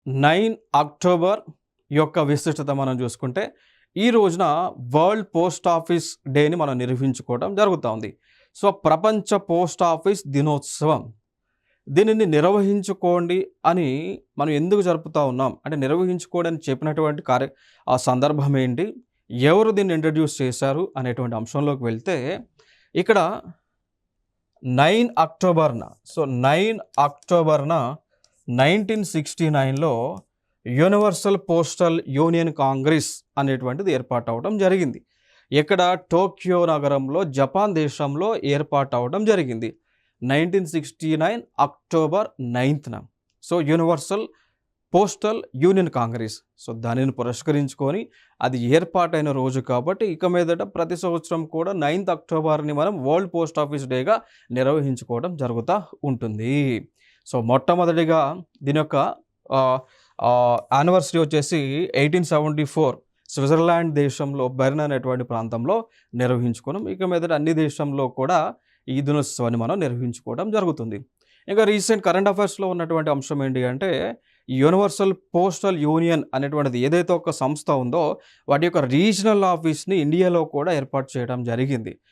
9 October యొక్క విశిష్టత మనం చూసుకుంటే, ఈ రోజున వరల్డ్ పోస్ట్ ఆఫీస్ డేని మనం నిర్వహించుకోవడం జరుగుతా ఉంది. సో, ప్రపంచ పోస్ట్ ఆఫీస్ దినోత్సవం. దీనిని నిర్వహించుకోండి అని మనం ఎందుకు జరుపుతా ఉన్నాం? అంటే నిర్వహించుకోండి అని చెప్పినటువంటి ఆ సందర్భం ఏంటి? ఎవరు దీన్ని ఇంట్రడ్యూస్ చేశారు? అనేటువంటి అంశంలోకి వెళ్తే, ఇక్కడ 9 అక్టోబర్‌న 9 అక్టోబర్‌న 1969లో యూనివర్సల్ పోస్టల్ యూనియన్ కాంగ్రెస్ అనేటువంటిది ఏర్పాటవ్వడం జరిగింది. ఇక్కడ టోక్యో నగరంలో జపాన్ దేశంలో ఏర్పాటవ్వడం జరిగింది. 1969 అక్టోబర్ 9న. So, universal postal union congress. So, దానిని పురస్కరించుకొని అది ఏర్పాటైన రోజు కాబట్టి ఇక మీదట ప్రతి సంవత్సరం కూడా 9th అక్టోబర్‌ని మనం వరల్డ్ పోస్ట్ ఆఫీస్ డేగా నిర్వహించుకోవడం జరుగుతూ ఉంటుంది. సో, మొట్టమొదటిగా దీని యొక్క యానివర్సరీ వచ్చేసి 1874 స్విట్జర్లాండ్ దేశంలో బెర్న్ అనేటువంటి ప్రాంతంలో నిర్వహించుకున్నాం. ఇక మీదట అన్ని దేశంలో కూడా ఈ దినోత్సవాన్ని మనం నిర్వహించుకోవడం జరుగుతుంది. ఇంకా రీసెంట్ కరెంట్ అఫైర్స్‌లో ఉన్నటువంటి అంశం ఏంటి అంటే, యూనివర్సల్ పోస్టల్ యూనియన్ అనేటువంటిది ఏదైతే ఒక సంస్థ ఉందో వాటి యొక్క రీజనల్ ఆఫీస్‌ని ఇండియాలో కూడా ఏర్పాటు చేయడం జరిగింది.